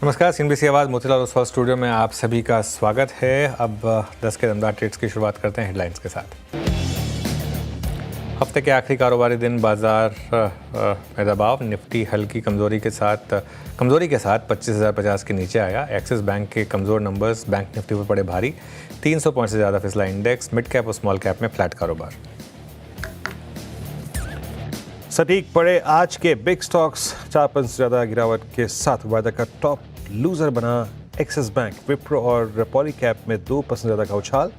नमस्कार, सीएनबीसी आवाज़ मोतीलाल ओसवाल स्टूडियो में आप सभी का स्वागत है। अब 10 के दमदार ट्रेड्स की शुरुआत करते हैं हेडलाइंस के साथ। हफ्ते के आखिरी कारोबारी दिन बाजार में दबाव, निफ्टी हल्की कमजोरी के साथ 25,050 के नीचे आया। एक्सिस बैंक के कमज़ोर नंबर्स बैंक निफ्टी पर पड़े भारी, 300 पॉइंट से ज़्यादा फिसला इंडेक्स। मिड कैप और स्मॉल कैप में फ्लैट कारोबार। सटीक पड़े आज के बिग स्टॉक्स, 4% से ज़्यादा गिरावट के साथ वायदा का टॉप लूजर बना एक्सिस बैंक, विप्रो और पॉलीकैब में 2% ज़्यादा का उछाल।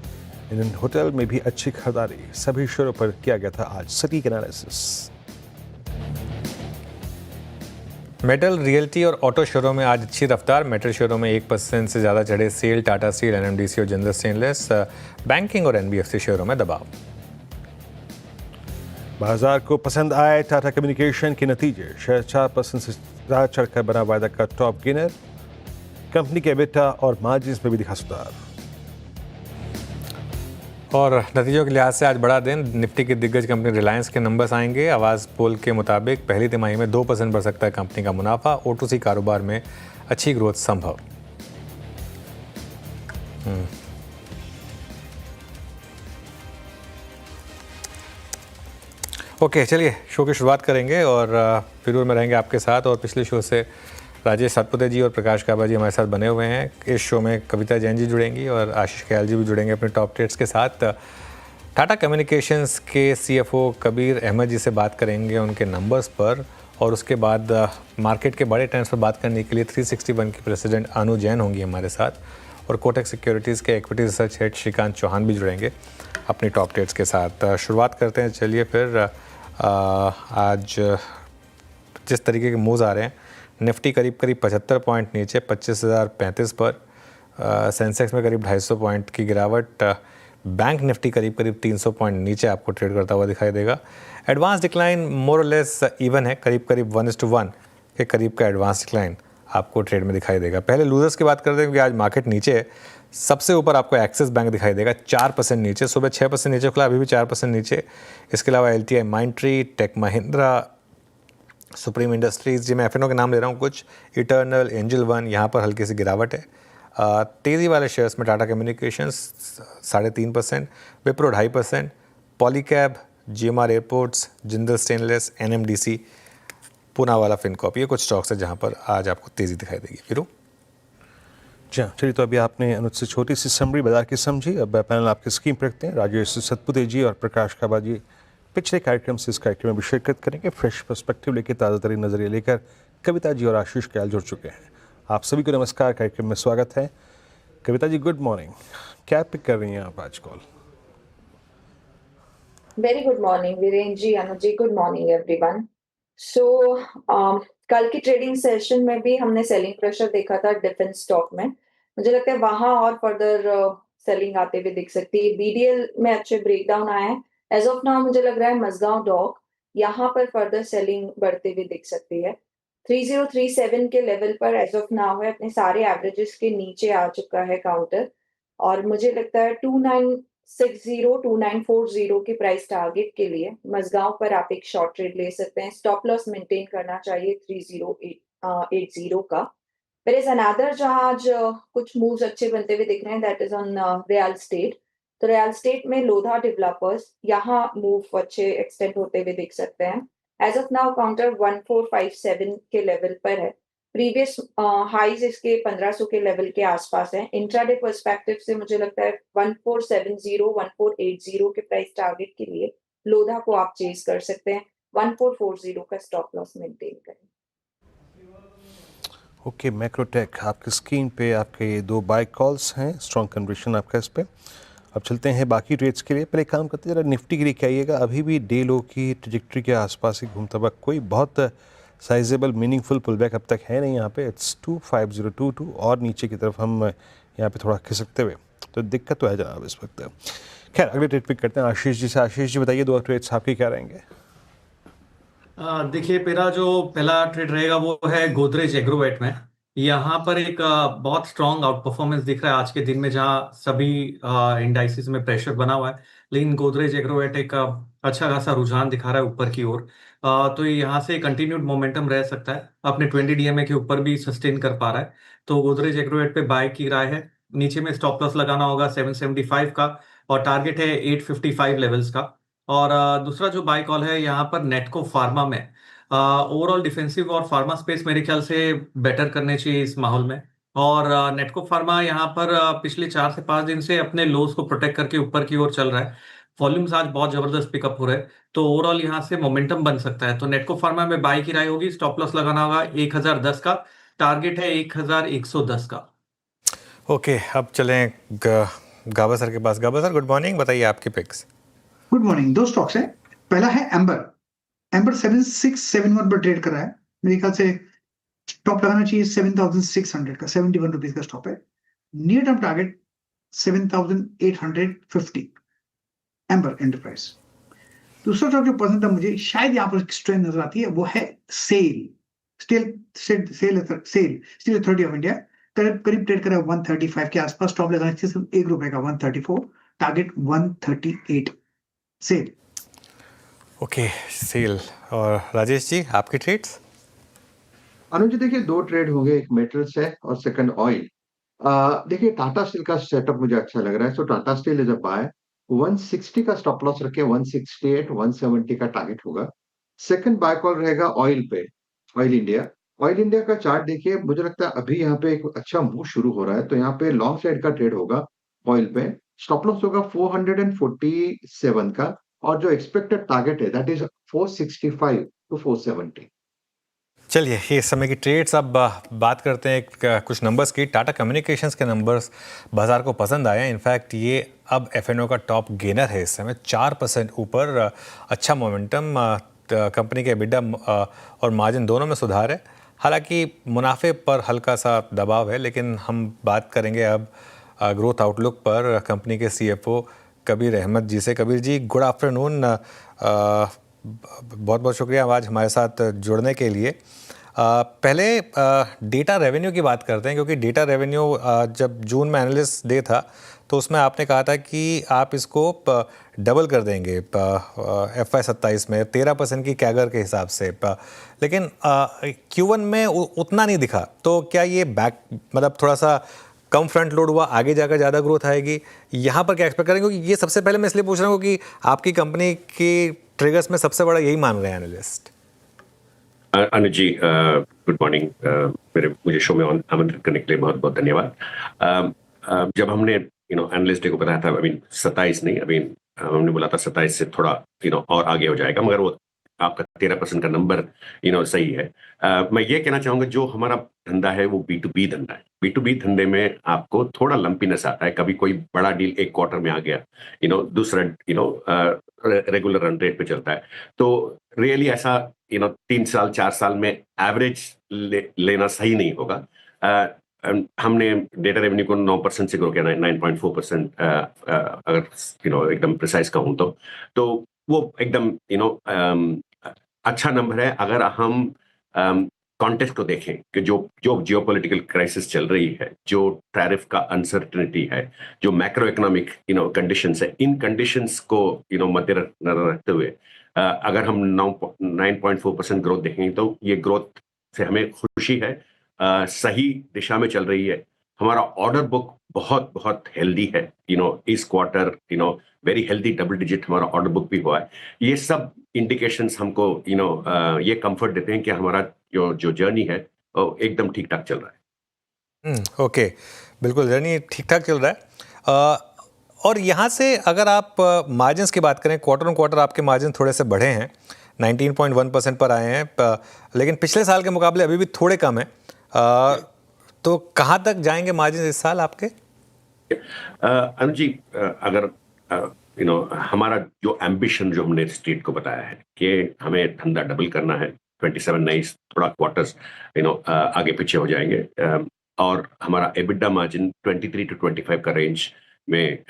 इंडियन होटल में भी अच्छी खरीदारी, सभी शेयरों पर किया गया था आज सटीक एनालिसिस। मेटल, रियल्टी और ऑटो शेयरों में आज अच्छी रफ्तार। मेटल शेयरों में 1% से ज़्यादा चढ़े सेल, टाटा स्टील, एनएमडीसी और जिंदल स्टेनलेस। बैंकिंग और एनबीएफसी शेयरों में दबाव। बाजार को पसंद आए टाटा कम्युनिकेशन के नतीजे, शेयर 4% से ज़्यादा चढ़कर बना वायदा का टॉप गेनर। कंपनी के एबिटा और मार्जिन्स में भी दिखा सुधार। और नतीजों के लिहाज से आज बड़ा दिन। निफ्टी की दिग्गज कंपनी रिलायंस के नंबर्स आएंगे। आवाज़ पोल के मुताबिक पहली तिमाही में 2% बढ़ सकता है कंपनी का मुनाफा। O2C कारोबार में अच्छी ग्रोथ संभव। ओके, चलिए शो की शुरुआत करेंगे और फिर में रहेंगे आपके साथ। और पिछले शो से राजेश सातपुते जी और प्रकाश काबा जी हमारे साथ बने हुए हैं। इस शो में कविता जैन जी जुड़ेंगी और आशीष ख्याल जी भी जुड़ेंगे अपने टॉप ट्रेड्स के साथ। टाटा कम्युनिकेशंस के CFO कबीर अहमद जी से बात करेंगे उनके नंबर्स पर, और उसके बाद मार्केट के बड़े ट्रेंड्स पर बात करने के लिए 361 की प्रेसिडेंट अनु जैन होंगी हमारे साथ, और कोटक सिक्योरिटीज़ के equity research head Shrikant Chauhan भी जुड़ेंगे अपनी टॉप ट्रेड्स के साथ। शुरुआत करते हैं। चलिए फिर आज जिस तरीके के मूव्स आ रहे हैं, निफ्टी करीब 75 पॉइंट नीचे 25,035 पर। सेंसेक्स में करीब 250 पॉइंट की गिरावट। बैंक निफ्टी करीब 300 पॉइंट नीचे आपको ट्रेड करता हुआ दिखाई देगा। एडवांस डिक्लाइन मोर और लेस इवन है, करीब 1:1 के करीब का एडवांस डिक्लाइन आपको ट्रेड में दिखाई देगा। पहले लूजर्स की बात करते हैं क्योंकि आज मार्केट नीचे है। सबसे ऊपर आपको एक्सिस बैंक दिखाई देगा 4% नीचे, सुबह 6% नीचे खुला, अभी भी 4% नीचे। इसके अलावा LTI Mindtree, Tech Mahindra, Supreme Industries, जी मैं FNO के नाम ले रहा हूँ कुछ, इटर्नल, एंजल वन, यहाँ पर हल्की सी गिरावट है। तेज़ी वाले शेयर्स में Tata communications 3.5%, Wipro 2.5%, Polycab, GMR airports, Jindal stainless, NMDC, Poonawalla Fincorp, ये कुछ स्टॉक्स है जहाँ पर आज आपको तेज़ी दिखाई देगी। फिर जी हाँ, चलिए तो अभी आपने अनुज से छोटी सी समरी बाजार की समझी। अब पैनल आपकी स्कीम पर रखते हैं। राजेश सतपुते जी और प्रकाश काबा जी पिछले कार्यक्रम से इस कार्यक्रम में भी शिरकत करेंगे। फ्रेश पर्सपेक्टिव लेकर, ताज़ा तरीन नजरिए लेकर कविता जी और आशीष ख्याल जुड़ चुके हैं। आप सभी को नमस्कार, कार्यक्रम में स्वागत है। कविता जी गुड मॉर्निंग, क्या पिक कर रही हैं आप आज call? Very good morning Virendra ji, Anuj ji, good morning everyone. So कल की ट्रेडिंग सेशन में भी हमने सेलिंग प्रेशर देखा था डिफेंस स्टॉक में। मुझे लगता है वहां और फर्दर सेलिंग आते हुए दिख सकती है। BDL में अच्छे ब्रेकडाउन आए हैं। एज ऑफ नाउ मुझे लग रहा है मजगांव डॉक, यहाँ पर फर्दर सेलिंग बढ़ते हुए दिख सकती है। 3037 के लेवल पर एज ऑफ नाउ है, अपने सारे एवरेजेस के नीचे आ चुका है काउंटर, और मुझे लगता है 2960 2940 के प्राइस टारगेट के लिए मजगांव पर आप एक शॉर्ट ट्रेड ले सकते हैं। स्टॉप लॉस मेंटेन करना चाहिए 3080 का। There is another जहां आज कुछ मूव्स अच्छे बनते हुए दिख रहे हैं, that is on real estate. तो रियल स्टेट में लोधा डेवलपर्स, यहाँ मूव अच्छे एक्सटेंड होते हुए दिख सकते हैं। एज ऑफ नाउ काउंटर 1457 के लेवल पर है। प्रीवियस हाइज इसके 1500 के लेवल के आसपास है। इंट्राडे पर्सपेक्टिव से मुझे लगता है 1470 1480 के प्राइस टारगेट के लिए लोधा को आप चेज कर सकते हैं। 1440 का स्टॉप लॉस मेंटेन करें। ओके, मैक्रोटेक आपकी स्क्रीन पे आपके 2 बाय कॉल्स हैं, स्ट्रॉन्ग कन्विक्शन आपका इस पे। अब चलते हैं बाकी ट्रेड्स के लिए। पहले काम करते हैं जरा निफ्टी के लिए क्या आइएगा। अभी भी डे लो की ट्रजेक्ट्री के आसपास ही घूमता हुआ, कोई बहुत साइजेबल मीनिंगफुल पुलबैक अब तक है नहीं यहाँ पे। इट्स 25022 और नीचे की तरफ हम यहाँ पे थोड़ा खिसकते हुए, तो दिक्कत तो है जनाब इस वक्त। खैर अगले ट्रेड पिक करते हैं आशीष जी से। आशीष जी बताइए 2 ट्रेड्स आपके क्या रहेंगे? देखिए, मेरा जो पहला ट्रेड रहेगा वो है गोदरेज एग्रोवेट में। यहाँ पर एक बहुत स्ट्रॉन्ग आउट परफॉर्मेंस दिख रहा है आज के दिन में, जहाँ सभी इंडाइसिस में प्रेशर बना हुआ है, लेकिन गोदरेज एग्रोवेट एक अच्छा खासा रुझान दिखा रहा है ऊपर की ओर। तो ये यहाँ से कंटिन्यूड मोमेंटम रह सकता है, अपने 20 डीएमए के ऊपर भी सस्टेन कर पा रहा है। तो गोदरेज एग्रोवेट पे बाय की राय है। नीचे में स्टॉप लॉस लगाना होगा 775 का, और टारगेट है 855 लेवल्स का। और दूसरा जो बाय कॉल है यहाँ पर नेटको फार्मा में। ओवरऑल डिफेंसिव और फार्मा स्पेस मेरे ख्याल से बेटर करने चाहिए इस माहौल में। और नेटको फार्मा यहाँ पर पिछले 4 से 5 दिन से अपने लोज को प्रोटेक्ट करके ऊपर की ओर चल रहा है। वॉल्यूम्स आज बहुत जबरदस्त पिकअप हो रहे हैं, तो ओवरऑल यहाँ से मोमेंटम बन सकता है। तो नेटको फार्मा में बाय की राय होगी। स्टॉप लॉस लगाना होगा 1010 का, टारगेट है 1110 का। ओके, अब चलें गाबा सर के पास। गाबा सर, गुड मॉर्निंग, बताइए आपकी पिक्स। Good morning. दो स्टॉक्स हैं। पहला है एम्बर 7671 पर ट्रेड कर रहा है। मेरे ख्याल से स्टॉप लगाना चाहिए 7600 का, 71 रुपीज का स्टॉप है। Near term target 7850 amber enterprise. दूसरा स्टॉक जो पसंद था मुझे, शायद यहाँ पर स्ट्रेंथ नजर आती है, वो है स्टील अथॉरिटी ऑफ इंडिया। करीब ट्रेड कर रहा है 135 के आसपास। स्टॉप लगाना चाहिए सिर्फ ₹1 का, 134, टारगेट 138। सेल। Okay, cell. और राजेश जी, आपकी ट्रेड्स? अनुज जी, देखिए 2 ट्रेड होंगे, एक मेटल्स है और सेकंड ऑयल। देखिए टाटा स्टील का सेटअप मुझे अच्छा लग रहा है, so Tata steel is a buy. 160 का स्टॉप लॉस रखे, 168, 170 का टारगेट होगा। सेकंड बाय कॉल रहेगा ऑयल पे, ऑयल इंडिया। ऑयल इंडिया का चार्ट देखिए, मुझे लगता है अभी यहाँ पे एक अच्छा मूव शुरू हो रहा है, तो यहाँ पे लॉन्ग साइड का ट्रेड होगा ऑयल पे। स्टॉप लॉस होगा 447 का, और जो एक्सपेक्टेड टारगेट है दैट इज 465 टू 470। चलिए, ये इस समय की ट्रेड्स। अब बात करते हैं कुछ नंबर्स की। टाटा कम्युनिकेशंस के नंबर्स बाजार को पसंद आए हैं। इनफैक्ट ये अब एफएनओ का टॉप गेनर है इस समय, 4% ऊपर। अच्छा मोमेंटम, कंपनी के एबिडा और मार्जिन दोनों में सुधार है। हालांकि मुनाफे पर हल्का सा दबाव है, लेकिन हम बात करेंगे अब ग्रोथ आउटलुक पर कंपनी के सीएफओ कबीर अहमद जी से। Kabir ji, good afternoon. बहुत बहुत शुक्रिया आज हमारे साथ जुड़ने के लिए। पहले डेटा रेवेन्यू की बात करते हैं, क्योंकि डेटा रेवेन्यू जब जून में एनालिस्ट डे था तो उसमें आपने कहा था कि आप इसको डबल कर देंगे FY27 में 13% की कैगर के हिसाब से। लेकिन Q1 में उतना नहीं दिखा, तो क्या ये मतलब थोड़ा सा कम फ्रंट लोड हुआ, आगे जाकर ज़्यादा ग्रोथ आएगी? यहाँ पर क्या एक्सपेक्ट करेंगे? क्योंकि ये सबसे पहले मैं इसलिए पूछ रहा हूँ कि आपकी कंपनी की ट्रिगर्स में सबसे बड़ा यही मान रहे हैं एनालिस्ट। अनुज जी, गुड मॉर्निंग। मुझे शो में आमंत्रित करने के लिए बहुत बहुत धन्यवाद। जब हमने एनालिस्ट डे को बताया था, 27 नहीं, हमने बोला था 27 से थोड़ा और आगे हो जाएगा, मगर वो आपका 13% का नंबर सही है। मैं ये कहना चाहूंगा, जो हमारा धंधा है वो B2B धंधा है। B2B धंधे में आपको थोड़ा लंपीनेस आता है। कभी कोई बड़ा डील एक क्वार्टर में आ गया, दूसरा रेगुलर रन रेट पे चलता है। तो रियली ऐसा 3 साल 4 साल में एवरेज लेना सही नहीं होगा। हमने डेटा रेवेन्यू को 9% से ग्रो किया, 9.4%, अगर एकदम प्रिसाइज कहूं तो वो एकदम अच्छा नंबर है। अगर हम कॉन्टेक्स्ट को देखें कि जो जियोपॉलिटिकल क्राइसिस चल रही है, जो टैरिफ का अनसर्टेनिटी है, जो मैक्रो इकोनॉमिक कंडीशंस है, इन कंडीशंस को मद्देनजर रखते हुए अगर हम 9.4% ग्रोथ देखेंगे तो ये ग्रोथ से हमें खुशी है। सही दिशा में चल रही है। हमारा ऑर्डर बुक बहुत बहुत हेल्दी है। इस quarter very healthy double digit हमारा ऑर्डर बुक भी हुआ है। ये सब इंडिकेशंस हमको ये कंफर्ट देते हैं कि हमारा जो जर्नी है वो एकदम ठीक ठाक चल रहा है। ओके, बिल्कुल जर्नी ठीक ठाक चल रहा है। और यहाँ से अगर आप मार्जिन्स की बात करें, क्वार्टर ऑन क्वार्टर आपके मार्जिन थोड़े से बढ़े हैं, 19.1% पर आए हैं, लेकिन पिछले साल के मुकाबले अभी भी थोड़े कम हैं। तो कहाँ तक जाएंगे मार्जिन इस साल आपके? अनुज जी, अगर हमारा जो एम्बिशन जो हमने स्ट्रीट को बताया है कि हमें धंधा डबल करना है, 27 नहीं, थोड़ा क्वार्टर्स आगे पीछे हो जाएंगे, और हमारा एबिडा मार्जिन 23 to 25 का रेंज में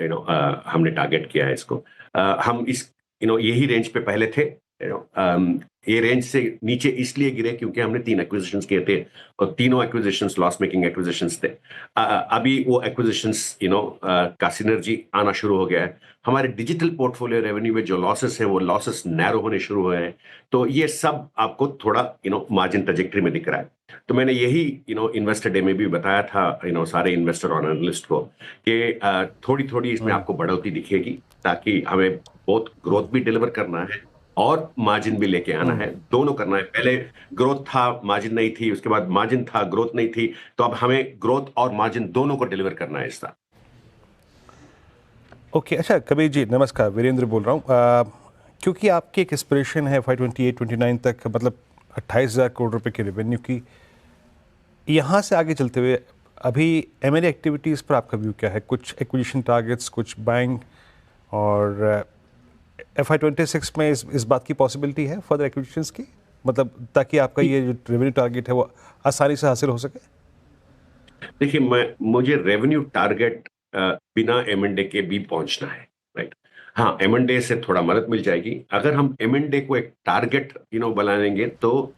हमने टारगेट किया है इसको। हम इस यही रेंज पे पहले थे, ये रेंज से नीचे इसलिए गिरे क्योंकि हमने 3 एक्विजिशंस किए थे और तीनों एक्विजिशंस लॉस मेकिंग एक्विजिशंस थे। अभी वो एक्विजिशंस का सिनर्जी आना शुरू हो गया है। हमारे डिजिटल पोर्टफोलियो रेवेन्यू में जो लॉसेस हैं वो लॉसेस नैरो होने शुरू हुए हैं। तो ये सब आपको थोड़ा मार्जिन ट्रजेक्टरी में दिख रहा है। तो मैंने यही इन्वेस्टर डे में भी बताया था सारे इन्वेस्टर और एनालिस्ट को कि थोड़ी थोड़ी इसमें आपको बढ़ोतरी दिखेगी, ताकि हमें बहुत ग्रोथ भी डिलीवर करना है और मार्जिन भी लेके आना है, दोनों करना है। पहले ग्रोथ था, मार्जिन नहीं थी, उसके बाद मार्जिन था, ग्रोथ नहीं थी, तो अब हमें ग्रोथ और मार्जिन दोनों को डिलीवर करना है इसका। ओके, अच्छा कबीर जी नमस्कार, वीरेंद्र बोल रहा हूँ। क्योंकि आपकी एक एस्पिरेशन है 528-29 तक, मतलब 28,000 करोड़ रुपए की रेवेन्यू की, यहाँ से आगे चलते हुए अभी M&A एक्टिविटीज़ पर आपका व्यू क्या है? कुछ एक्विजिशन टारगेट्स, कुछ बाइंग, और FY26 में इस बात की पॉसिबिलिटी है फर्दर एक्विजिशंस की, मतलब ताकि आपका ये जो रेवेन्यू टारगेट है वो आसानी से हासिल हो सके? देखिए, मुझे रेवेन्यू टारगेट बिना M&A के भी पहुंचना है, राइट? हाँ, M&A से थोड़ा मदद मिल जाएगी। अगर हम M&A को एक टारगेट बनाएंगे तो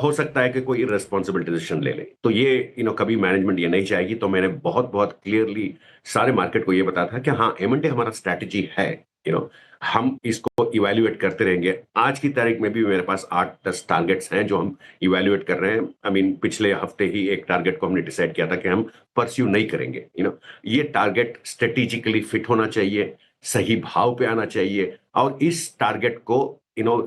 हो सकता है कि कोई इररिस्पॉन्सिबल डिसीजन ले ले, तो ये कभी मैनेजमेंट ये नहीं चाहेगी। तो मैंने बहुत बहुत क्लियरली सारे मार्केट को ये बताया था कि हाँ, M&A हमारा स्ट्रैटेजी है, हम इसको इवैल्यूएट करते रहेंगे। आज की तारीख में भी मेरे पास 8-10 टारगेट्स हैं जो हम इवैल्यूएट कर रहे हैं। पिछले हफ्ते ही एक टारगेट को हमने डिसाइड किया था कि हम परस्यू नहीं करेंगे। ये टारगेट स्ट्रेटेजिकली फिट होना चाहिए, सही भाव पे आना चाहिए, और इस टारगेट को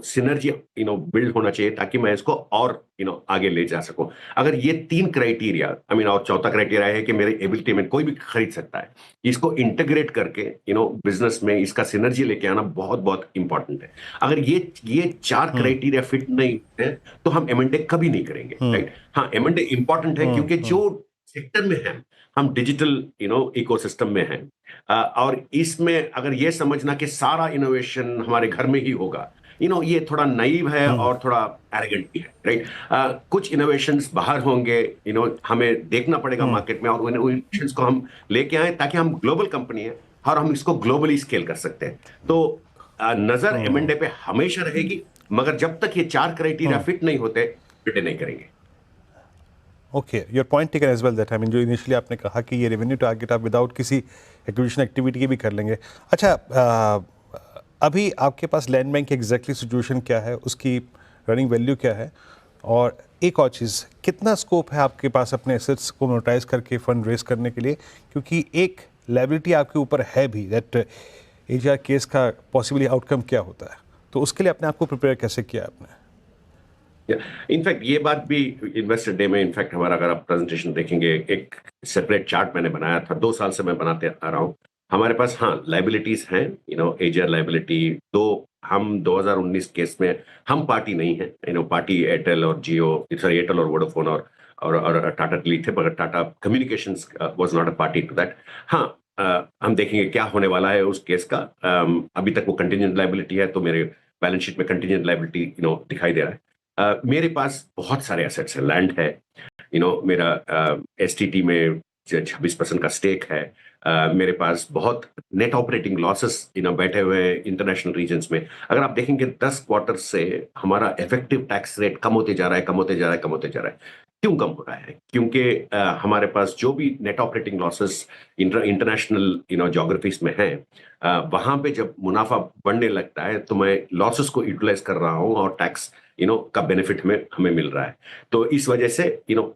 सिनर्जी बिल्ड होना चाहिए, ताकि मैं इसको और आगे ले जा सकूं। अगर ये 3 क्राइटेरिया, और चौथा क्राइटेरिया है कि मेरे एबिलिटी में कोई भी खरीद सकता है, इसको इंटीग्रेट करके बिजनेस में इसका सिनर्जी लेके आना बहुत बहुत इंपॉर्टेंट है। अगर ये 4 क्राइटेरिया फिट नहीं है तो हम M&A कभी नहीं करेंगे, राइट? हाँ, M&A इंपॉर्टेंट है क्योंकि जो सेक्टर में है, हम डिजिटल इकोसिस्टम में हैं, और इसमें अगर ये समझना कि सारा इनोवेशन हमारे घर में ही होगा, ये थोड़ा नाइव है और थोड़ा एरोगेंट भी है, राइट? कुछ इनोवेशंस बाहर होंगे, हमें देखना पड़ेगा मार्केट में, और उन इनोवेशंस को हम लेके आए ताकि हम ग्लोबल कंपनी है और हम इसको ग्लोबली स्केल कर सकते हैं। तो नजर M&A पे हमेशा रहेगी, मगर जब तक ये 4 क्राइटेरिया फिट नहीं होते, फिट नहीं करेंगे। Okay, your point taken as well that, जो इनिशियली आपने कहा कि ये रेवेन्यू टारगेट आप विदाउट किसी एक्विजिशन एक्टिविटी के भी कर लेंगे। अच्छा, अभी आपके पास लैंड बैंक की एग्जैक्टली सिचुएशन क्या है, उसकी रनिंग वैल्यू क्या है, और एक और चीज़, कितना स्कोप है आपके पास अपने एसेट्स को मोनेटाइज करके फंड रेज करने के लिए? क्योंकि एक लायबिलिटी आपके ऊपर है भी, दैट AGR केस का पॉसिबली आउटकम क्या होता है, तो उसके लिए अपने आप को प्रिपेयर कैसे किया आपने? इनफैक्ट ये बात भी इन्वेस्टर डे में, इनफैक्ट हमारा अगर आप प्रेजेंटेशन देखेंगे, एक सेपरेट चार्ट मैंने बनाया था, 2 साल से मैं बनाते आ रहा हूँ। हमारे पास लाइबिलिटीज हैं, AGR लाइबिलिटी। तो हम 2019 केस में हम पार्टी नहीं है, पार्टी एयरटेल और एयरटेल और वोडाफोन और टाटा टेली थे, मगर Tata communications was not a party to that. हाँ, हम देखेंगे क्या होने वाला है उस केस का। अभी तक वो कंटिजेंट लाइबिलिटी है, तो मेरे बैलेंस शीट में कंटिजेंट लाइबिलिटी दिखाई दे रहा है। मेरे पास बहुत सारे एसेट्स है, लैंड है, मेरा STT में 26% का स्टेक है। मेरे पास बहुत नेट ऑपरेटिंग लॉसेस बैठे हुए हैं इंटरनेशनल रीजन्स में। अगर आप देखेंगे 10 क्वार्टर से हमारा इफेक्टिव टैक्स रेट कम होते जा रहा है, कम होते जा रहा है, कम होते जा रहा है। क्यों कम हो रहा है? क्योंकि हमारे पास जो भी net operating losses international geographies में है, वहां पे जब मुनाफा बढ़ने लगता है तो मैं लॉसेस को यूटिलाइज कर रहा हूं और टैक्स का बेनिफिट हमें मिल रहा है। तो इस वजह से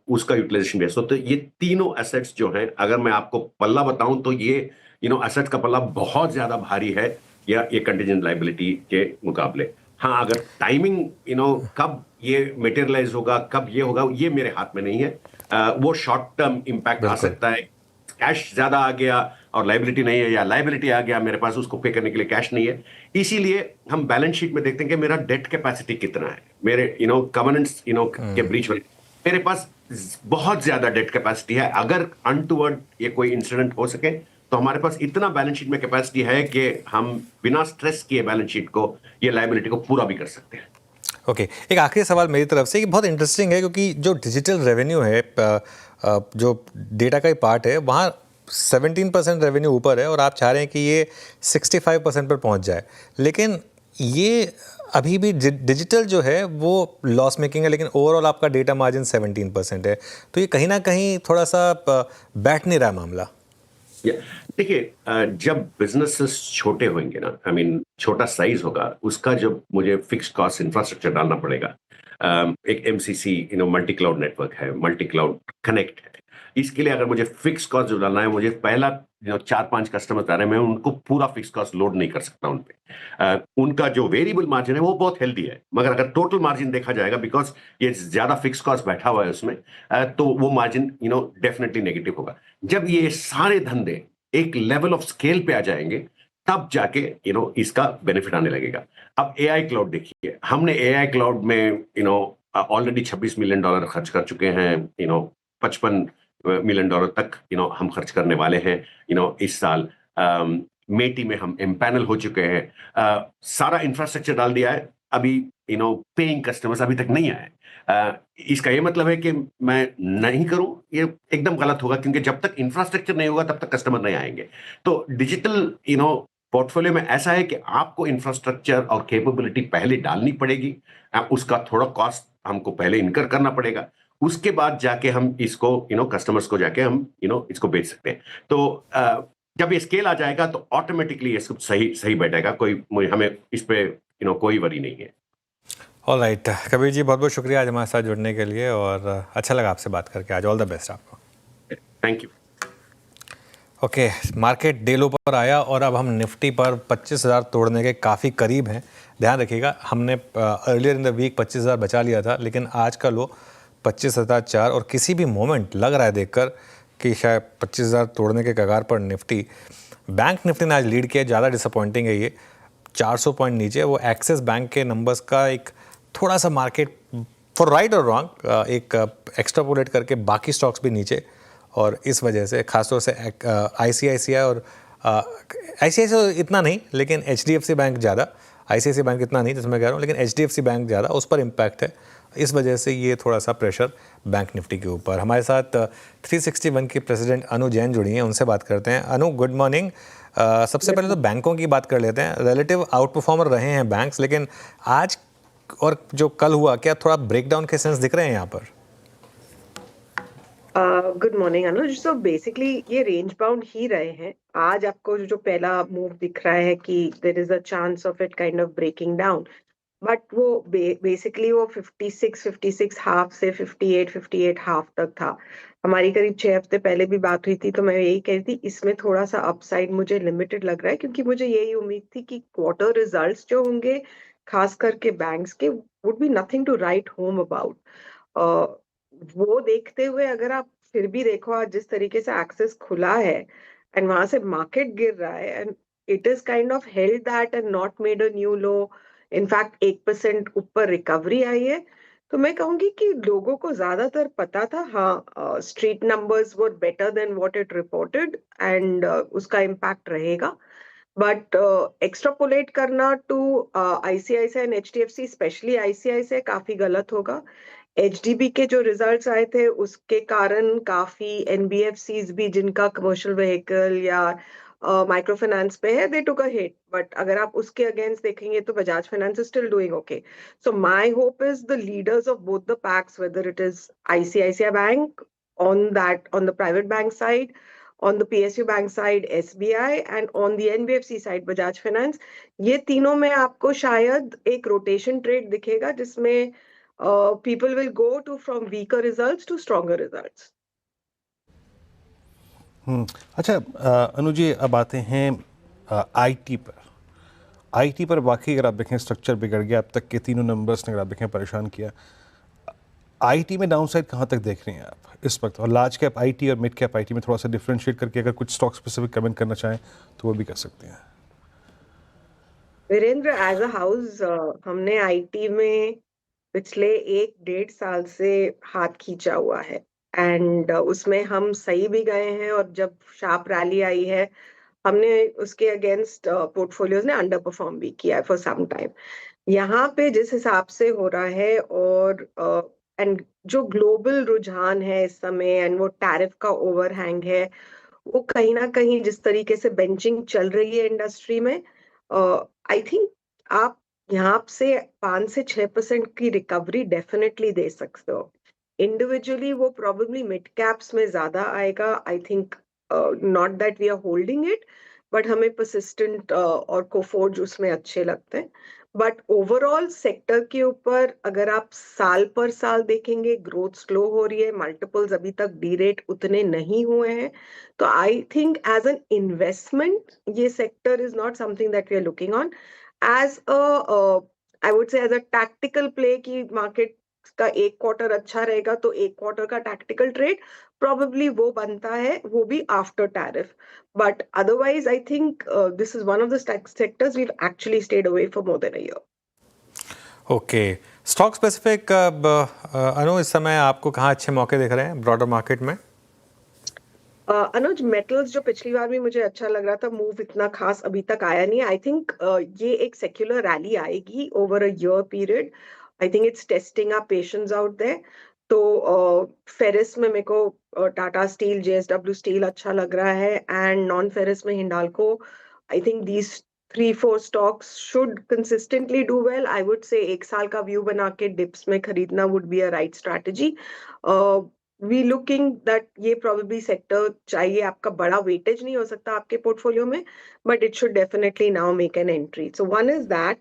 उसका यूटिलाइजेशन बेस्ट हो। तो ये तीनों एसेट्स जो हैं, अगर मैं आपको पल्ला बताऊं तो ये एसेट्स का पल्ला बहुत ज्यादा भारी है या ये कंटिजेंट लायबिलिटी के मुकाबले। हाँ, अगर टाइमिंग कब ये मटेरियलाइज होगा, कब ये होगा, ये मेरे हाथ में नहीं है। वो शॉर्ट टर्म इंपैक्ट आ सकता है, कैश ज्यादा आ गया और लायबिलिटी नहीं है, या लायबिलिटी आ गया मेरे पास, उसको पे करने के लिए कैश नहीं है। इसीलिए हम बैलेंस शीट में देखते हैं कि मेरा डेट कैपेसिटी कितना है, मेरे कवेनेंट्स के ब्रीच में मेरे पास बहुत ज्यादा डेट कैपेसिटी है। अगर अनटुवर्ड ये कोई इंसिडेंट हो सके तो हमारे पास इतना बैलेंस शीट में कैपेसिटी है कि हम बिना स्ट्रेस किए बैलेंस शीट को, ये लायबिलिटी को पूरा भी कर सकते हैं। ओके, एक आखिरी सवाल मेरी तरफ से कि बहुत इंटरेस्टिंग है, क्योंकि जो डिजिटल रेवेन्यू है, जो डेटा का ही पार्ट है, वहाँ 17% रेवेन्यू ऊपर है और आप चाह रहे हैं कि ये 65% पर पहुंच जाए। लेकिन ये अभी भी डिजिटल जो है वो लॉस मेकिंग है, लेकिन ओवरऑल आपका डेटा मार्जिन 17% है, तो ये कहीं ना कहीं थोड़ा सा बैठ नहीं रहा मामला। देखिए, जब बिजनेसेस छोटे होंगे ना, आई मीन छोटा साइज होगा, उसका जब मुझे फिक्स कॉस्ट इंफ्रास्ट्रक्चर डालना पड़ेगा। एक एमसीसी मल्टी क्लाउड नेटवर्क है, मल्टी क्लाउड कनेक्ट है, इसके लिए अगर मुझे फिक्स कॉस्ट जो डालना है, मुझे पहला 4-5 कस्टमर आ रहे हैं, मैं उनको पूरा फिक्स कॉस्ट लोड नहीं कर सकता उन पे। उनका जो वेरिएबल मार्जिन है वो बहुत हेल्दी है, मगर अगर टोटल मार्जिन देखा जाएगा, बिकॉज ये ज्यादा फिक्स कॉस्ट बैठा हुआ है उसमें, तो वो मार्जिन डेफिनेटली नेगेटिव होगा। जब ये सारे धंधे एक लेवल ऑफ स्केल पे आ जाएंगे, तब जाके इसका बेनिफिट आने लगेगा। अब एआई क्लाउड देखिए, हमने एआई क्लाउड में ऑलरेडी $26 मिलियन खर्च कर चुके हैं, $55 मिलियन तक हम खर्च करने वाले हैं इस साल। मेटी में हम एम्पैनल हो चुके हैं, सारा इंफ्रास्ट्रक्चर डाल दिया है, अभी पेइंग कस्टमर्स अभी तक नहीं आए। इसका ये मतलब है कि मैं नहीं करूं, ये एकदम गलत होगा, क्योंकि जब तक इंफ्रास्ट्रक्चर नहीं होगा तब तक कस्टमर नहीं आएंगे। तो डिजिटल पोर्टफोलियो में ऐसा है कि आपको इंफ्रास्ट्रक्चर और कैपेबिलिटी पहले डालनी पड़ेगी, उसका थोड़ा कॉस्ट हमको पहले इनकर करना पड़ेगा, उसके बाद जाके हम इसको कस्टमर्स को जाके हम इसको बेच सकते हैं। तो जब ये स्केल आ जाएगा तो ऑटोमेटिकली ये सब सही बैठेगा, हमें इस पे कोई वरी नहीं है। ऑलराइट, कबीर जी बहुत बहुत शुक्रिया आज हमारे साथ जुड़ने के लिए, और अच्छा लगा आपसे बात करके आज। ऑल द बेस्ट आपको। Thank you. Okay, market day लो पर आया और अब हम निफ्टी पर 25,000 तोड़ने के काफ़ी करीब हैं। ध्यान रखिएगा, हमने अर्लियर इन द वीक 25,000 बचा लिया था, लेकिन आज का लो 25,004, और किसी भी मोमेंट लग रहा है देखकर कि शायद 25,000 तोड़ने के कगार पर निफ्टी। बैंक निफ्टी ने आज लीड किया, ज़्यादा डिसअपॉइंटिंग है ये, 400 पॉइंट नीचे। वो एक्सिस बैंक के नंबर्स का एक थोड़ा सा मार्केट फॉर राइट और रॉन्ग एक एक्स्ट्रापोलेट करके बाकी स्टॉक्स भी नीचे, और इस वजह से खासतौर से आईसीआईसीआई और आईसीआईसीआई इतना नहीं, लेकिन एचडीएफसी बैंक ज़्यादा, आईसीआईसीआई बैंक इतना नहीं जिसमें कह रहा हूँ, लेकिन एचडीएफसी बैंक ज़्यादा, उस पर इम्पैक्ट है। इस वजह से ये थोड़ा सा प्रेशर बैंक निफ्टी के ऊपर। हमारे साथ 361 की प्रेसिडेंट अनु जैन जुड़ी हैं, उनसे बात करते हैं। अनु, गुड मॉर्निंग। सबसे पहले तो बैंकों की बात कर लेते हैं। रिलेटिव आउट परफॉर्मर रहे हैं बैंक्स, लेकिन आज और जो कल हुआ, क्या थोड़ा ब्रेकडाउन के सेंस दिख रहे हैं यहाँ पर? गुड मॉर्निंग अनुज। सो बेसिकली ये रेंज बाउंड ही रहे हैं। आज आपको जो पहला मूव दिख रहा है कि there is a chance of it kind of breaking down, but वो बेसिकली वो 56 हाफ से 58 हाफ तक था। हमारी करीब 6 हफ्ते पहले भी बात हुई थी, तो मैं यही कह रही थी इसमें थोड़ा सा अपसाइड मुझे लिमिटेड लग रहा है, क्योंकि मुझे यही उम्मीद थी कि क्वार्टर रिजल्ट्स जो होंगे खास करके बैंक्स के would be nothing to write home about. वो देखते हुए अगर आप फिर भी देखो आज जिस तरीके से एक्सेस खुला है एंड वहां से मार्केट गिर रहा है, and it is kind of held that and not made a new low, in fact 1% ऊपर रिकवरी आई है। तो मैं कहूंगी कि लोगों को ज्यादातर पता था, हाँ street numbers were better than what it reported and उसका इम्पैक्ट रहेगा, बट एक्स्ट्रापोलेट करना to ICICI and HDFC, specially ICICI, काफी गलत होगा। एचडीबी के जो रिजल्ट्स आए थे उसके कारण काफी एनबीएफसीज भी जिनका कमर्शियल व्हीकल या माइक्रो फाइनेंस पे है, दे टुक अ हिट, बट अगर आप उसके अगेंस्ट देखेंगे तो Bajaj finance is still doing okay. So my hope is the leaders of both the PACS, whether it is ICICI bank on the private bank side, on the PSU bank side SBI, and on the NBFC side Bajaj Finance, ये तीनों में आपको शायद एक rotation trade दिखेगा जिसमें people will go to from weaker results to stronger results. अच्छा अनु जी, अब आते हैं आईटी पर। आईटी पर वाकई अगर आप देखें स्ट्रक्चर बिगड़ गया, अब तक के तीनों नंबर्स ने अगर आप देखें परेशान किया। आईटी में डाउनसाइड कहाँ तक देख रहे हैं आप इस वक्त? और लार्ज कैप आईटी और मिड कैप आईटी में थोड़ा सा डिफरेंशिएट करके अगर कुछ स्टॉक स्पेसिफिक कमेंट करना चाहें तो वो भी कर सकते हैं। वीरेंद्र, एज अ हाउस हमने आईटी में पिछले 1-1.5 साल से हाथ खींचा हुआ है, एंड उसमें हम सही भी गए हैं, और जब शार्प रैली आई है हमने उसके अगेंस्ट पोर्टफोलियोज ने अंडर परफॉर्म भी किया है फॉर सम टाइम। यहाँ पे जिस हिसाब से हो रहा है, और एंड जो ग्लोबल रुझान है इस समय, एंड वो टैरिफ का ओवरहैंग है, वो कहीं ना कहीं जिस तरीके से बेंचिंग चल रही है इंडस्ट्री में, आई थिंक आप यहाँ से 5 से 6% की रिकवरी डेफिनेटली दे सकते हो। इंडिविजुअली वो प्रोबेबली मिड कैप्स में ज्यादा आएगा। I think not that we are holding it, but हमें परसिस्टेंट और कोफोर्ज उसमें अच्छे लगते हैं। बट ओवरऑल सेक्टर के ऊपर अगर आप साल पर साल देखेंगे, ग्रोथ स्लो हो रही है, मल्टीपल्स अभी तक डी रेट उतने नहीं हुए हैं। तो I think as an investment ये sector is not something that we are looking on as I would say as a tactical play की मार्केट का एक क्वार्टर अच्छा रहेगा तो एक क्वार्टर का टैक्टिकल ट्रेड प्रोबेबली वो बनता है, वो भी after tariff. But otherwise I think this is one of the sectors we actually stayed away for more than a year. Okay, stock specific Anu इस समय आपको कहाँ अच्छे मौके दिख रहे हैं ब्रॉडर मार्केट में? अनुज, मेटल्स जो पिछली बार भी मुझे अच्छा लग रहा था, मूव इतना खास अभी तक आया नहीं। आई थिंक ये एक सेक्युलर रैली आएगी over a year period. I think it's testing our patience out there. तो फेरिस में मेरे को टाटा स्टील, जेएसडब्ल्यू स्टील अच्छा लग रहा है, एंड नॉन फेरिस में Hindalco. I think these 3-4 stocks should consistently do well. I would से 1 साल का व्यू बना के डिप्स में खरीदना would be a right strategy. We looking that ये प्रोबेबली सेक्टर चाहिए, आपका बड़ा वेटेज नहीं हो सकता आपके पोर्टफोलियो में, but it should definitely now make an entry. So one is that.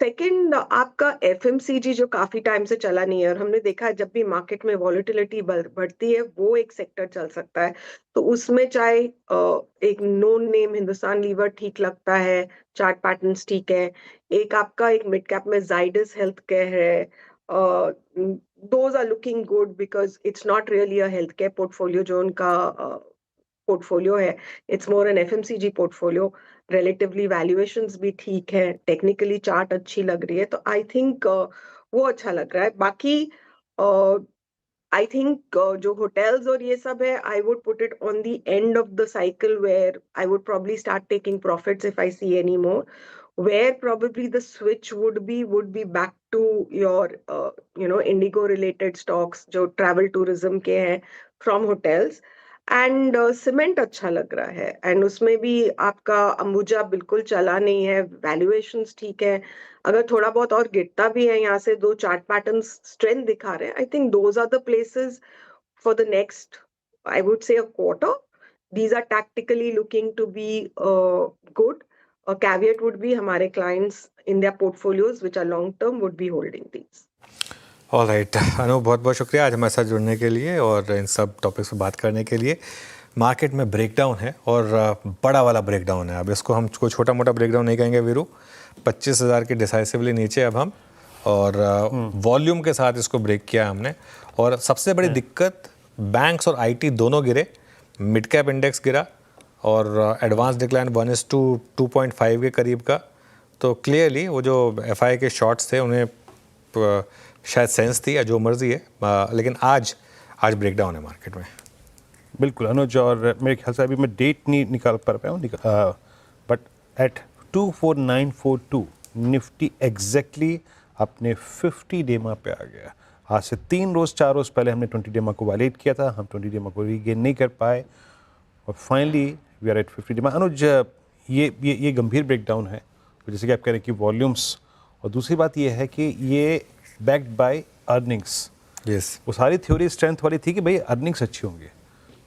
Second, आपका एफएमसीजी जो काफी टाइम से चला नहीं है, और हमने देखा है जब भी मार्केट में वॉलेटिलिटी बढ़ती है वो एक सेक्टर चल सकता है। तो उसमें चाहे एक नोन नेम हिंदुस्तान लीवर ठीक लगता है, चार्ट पैटर्न्स ठीक है, एक आपका एक मिड कैप में जाइडस हेल्थ केयर है, those are looking good because it's not really a healthcare portfolio जो उनका पोर्टफोलियो है, it's more an FMCG portfolio. Relatively valuations भी ठीक है, टेक्निकली चार्ट अच्छी लग रही है, तो आई थिंक वो अच्छा लग रहा है। बाकी आई थिंक जो होटल्स और ये सब है, I would put it on the end of the cycle where I would probably start taking profits if I see any more, where probably the switch would be back to your Indigo related stocks जो travel tourism के हैं from hotels, and cement अच्छा लग रहा है, and उसमें भी आपका अंबुजा बिल्कुल चला नहीं है, वैल्यूएशंस ठीक है। अगर थोड़ा बहुत और गिरता भी है, यहाँ से दो चार्ट पैटर्न्स स्ट्रेंथ दिखा रहे हैं, I think those are the places for the next, I would say, a quarter. These are tactically looking to be good. A caveat would be हमारे clients in their portfolios which are long term would be holding these. All right Anu, बहुत बहुत शुक्रिया आज हमारे साथ जुड़ने के लिए और इन सब टॉपिक्स पर बात करने के लिए। मार्केट में ब्रेकडाउन है और बड़ा वाला ब्रेकडाउन है। अब इसको हम कोई छोटा मोटा ब्रेकडाउन नहीं कहेंगे वीरू। 25,000 के डिसाइसिवली नीचे अब हम, और वॉल्यूम के साथ इसको ब्रेक किया हमने। और सबसे बड़ी दिक्कत, बैंक्स और आईटी दोनों गिरे, मिड कैप इंडेक्स गिरा और एडवांस डिक्लाइन 1:2.5 के करीब का। तो क्लियरली वो जो एफआई के शॉर्ट्स थे उन्हें शायद सेंस थी या जो मर्जी है, लेकिन आज ब्रेकडाउन है मार्केट में। बिल्कुल अनुज, और मेरे ख्याल से अभी मैं डेट नहीं निकाल पा रहा हूँ, बट एट 24942 निफ्टी एग्जैक्टली अपने 50 डेमा पे आ गया। आज से 3 रोज़ 4 रोज़ पहले हमने 20 डेमा को वायलेट किया था, हम 20 डेमा को रीगेन नहीं कर पाए और फाइनली वी आर एट 50 डेमा। अनुज, ये गंभीर ब्रेकडाउन है, जैसे कि आप कह रहे हैं कि वॉल्यूम्स, और दूसरी बात ये है कि ये बैक्ड बाय अर्निंग्स। यस, वो सारी थ्योरी स्ट्रेंथ वाली थी कि भाई अर्निंग्स अच्छी होंगी,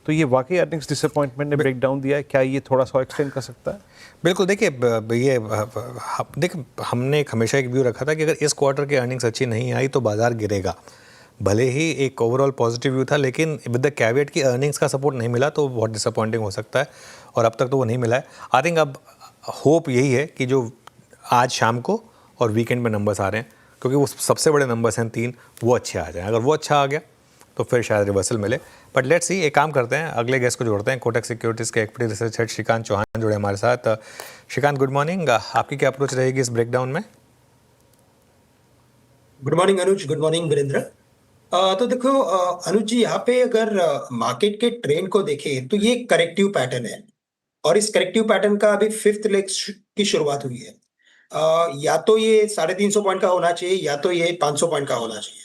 तो ये वाकई अर्निंग्स डिसअपॉइंटमेंट ने ब्रेक डाउन दिया है। क्या ये थोड़ा सा एक्सटेंड कर सकता है? बिल्कुल। देखिए हमने हमेशा एक व्यू रखा था कि अगर इस क्वार्टर की अर्निंग्स अच्छी नहीं आई तो बाजार गिरेगा। भले ही एक ओवरऑल पॉजिटिव व्यू था, लेकिन विद द कैवेट की अर्निंग्स का सपोर्ट नहीं मिला तो बहुत डिसअपॉइंटिंग हो सकता है, और अब तक तो वो नहीं मिला है। आई थिंक अब होप यही है कि जो आज शाम को और वीकेंड में नंबर्स आ रहे हैं, क्योंकि वो सबसे बड़े नंबर्स हैं 3, वो अच्छे आ जाएं। अगर वो अच्छा आ गया तो फिर शायद रिवर्सल मिले। बट लेट्स सी, एक काम करते हैं, अगले गेस्ट को जोड़ते हैं। कोटक सिक्योरिटीज़ के equity research head Shrikant Chauhan जुड़े हमारे साथ। Shrikant, good morning. आपकी क्या अप्रोच रहेगी इस ब्रेकडाउन में? Good morning Anuj, good morning Virendra. तो देखो अनुज जी, यहाँ पे अगर मार्केट के ट्रेंड को देखें तो ये करेक्टिव पैटर्न है, और इस करेक्टिव पैटर्न का अभी 5th लेग की शुरुआत हुई है। या तो ये 350 पॉइंट का होना चाहिए, या तो ये 500 पॉइंट का होना चाहिए।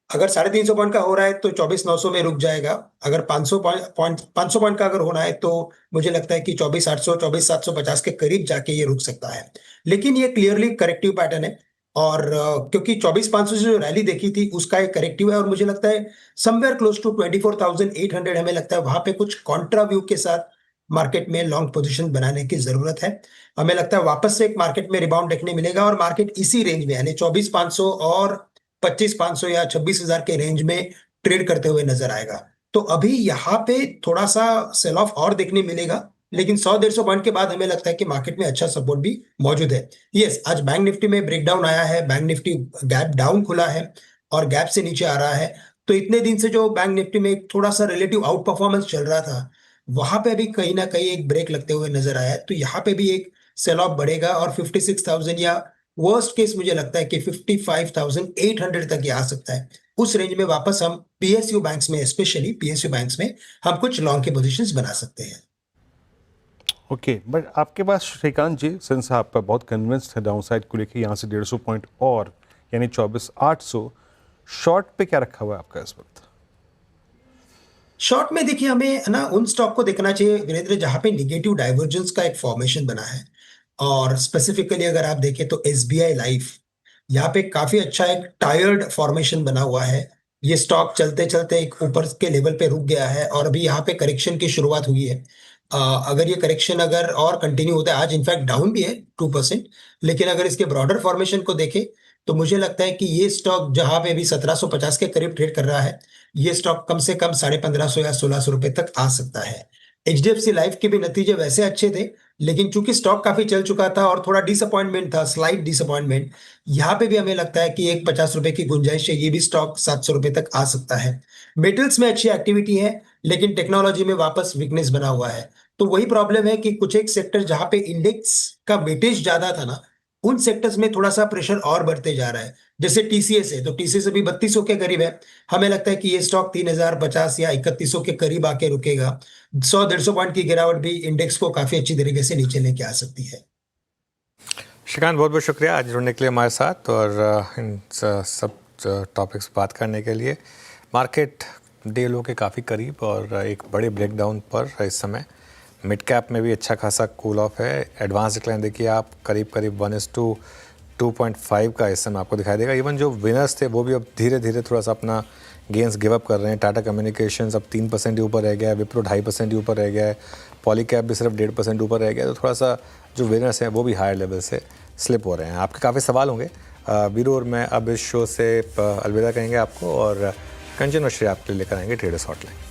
अगर 350 पॉइंट का हो रहा है तो 24,900 में रुक जाएगा। अगर 500 पॉइंट का अगर होना है तो मुझे लगता है कि 24,800 24,750 के करीब जाके ये रुक सकता है। लेकिन ये क्लियरली करेक्टिव पैटर्न है, और क्योंकि 24,500 से जो रैली देखी थी उसका एक करेक्टिव है और मुझे लगता है समवेयर क्लोज टू 24,800 हमें लगता है वहां पे कुछ कॉन्ट्रा व्यू के साथ मार्केट में लॉन्ग पोजीशन बनाने की जरूरत है। हमें लगता है वापस से एक मार्केट में रिबाउंड देखने मिलेगा और मार्केट इसी रेंज में यानी 24,500 और 25,500 या 26,000 के रेंज में ट्रेड करते हुए नजर आएगा। तो अभी यहाँ पे थोड़ा सा सेल ऑफ और देखने मिलेगा, लेकिन 100-150 पॉइंट के बाद हमें लगता है कि मार्केट में अच्छा सपोर्ट भी मौजूद है। यस, आज बैंक निफ्टी में ब्रेकडाउन आया है, बैंक निफ्टी गैप डाउन खुला है और गैप से नीचे आ रहा है। तो इतने दिन से जो बैंक निफ्टी में थोड़ा सा रिलेटिव आउट परफॉर्मेंस चल रहा था वहां पे अभी कहीं ना कहीं एक ब्रेक लगते हुए नजर आया है। तो यहाँ पे भी एक सेल ऑफ बढ़ेगा और 56,000 या वर्स्ट केस मुझे लगता है कि 55,800 तक ये आ सकता है। उस रेंज में वापस हम पीएसयू बैंक्स में, स्पेशली पीएसयू बैंक्स में हम कुछ लॉन्ग के पोजीशंस बना सकते हैं। ओके, बट आपके पास श्रीकांत जी, सिंस आप बहुत कन्विंस्ड है डाउन साइड को लेके, यहाँ से 150 पॉइंट और यानी 24,800, शॉर्ट पे क्या रखा हुआ है आपका इस वक्त? शॉर्ट में देखिए हमें ना उन स्टॉक को देखना चाहिए वीरेंद्र जहां पे निगेटिव डाइवर्जेंस का एक फॉर्मेशन बना है। और स्पेसिफिकली अगर आप देखें तो एसबीआई लाइफ यहाँ पे काफी अच्छा एक टायर्ड फॉर्मेशन बना हुआ है। ये स्टॉक चलते चलते एक ऊपर के लेवल पे रुक गया है और अभी यहाँ पे करेक्शन की शुरुआत हुई है। अगर ये करेक्शन अगर और कंटिन्यू होता है, आज इनफैक्ट डाउन भी है 2%, लेकिन अगर इसके ब्रॉडर फॉर्मेशन को देखें तो मुझे लगता है कि ये स्टॉक जहां पे अभी 1750 के करीब ट्रेड कर रहा है, ये स्टॉक कम से कम 1550 या 1600 रुपए तक आ सकता है। एचडीएफसी लाइफ के भी नतीजे वैसे अच्छे थे, लेकिन चूंकि स्टॉक काफी चल चुका था और थोड़ा डिसअपॉइंटमेंट था, स्लाइट डिसअपॉइंटमेंट, यहाँ पे भी हमें लगता है कि एक 50 रुपए की गुंजाइश है, ये भी स्टॉक 700 रुपए तक आ सकता है। मेटल्स में अच्छी एक्टिविटी है, लेकिन टेक्नोलॉजी में वापस वीकनेस बना हुआ है। तो वही प्रॉब्लम है कि कुछ एक सेक्टर जहां पे इंडेक्स का वेटेज ज्यादा था ना, उन सेक्टर्स में थोड़ा सा प्रेशर और बढ़ते जा रहा है। जैसे टीसीएस है, तो टीसीएस अभी 3200 के करीब है। हमें लगता है कि ये स्टॉक 3050 या 3100 के करीब आके रुकेगा। 100-150 पॉइंट की गिरावट भी इंडेक्स को काफी अच्छी तरीके से नीचे लेके आ सकती है। श्रीकांत, बहुत बहुत शुक्रिया आज जुड़ने के लिए हमारे साथ और इन सब टॉपिक्स बात करने के लिए। मार्केट डे लो के काफ़ी करीब और एक बड़े ब्रेकडाउन पर इस समय। मिड कैप में भी अच्छा खासा कूल ऑफ है। एडवांस डिक्लाइन देखिए आप करीब 1:2.5 का इस समय आपको दिखाई देगा। इवन जो विनर्स थे वो भी अब धीरे धीरे थोड़ा सा अपना गेंस गिव अप कर रहे हैं। टाटा कम्युनिकेशंस अब 3% ही ऊपर रह गया है, विप्रो 2.5% ही ऊपर रह गया है, पॉलीकैब भी सिर्फ 1.5% ऊपर रह गया है। तो थोड़ा सा जो विनर्स हैं वो भी हायर लेवल से स्लिप हो रहे हैं। आपके काफ़ी सवाल होंगे वीरू, और मैं अब इस शो से अलविदा कहेंगे आपको और कंचन मिश्री आपके लिए लेकर आएंगे ट्रेडर्स हॉटलाइन।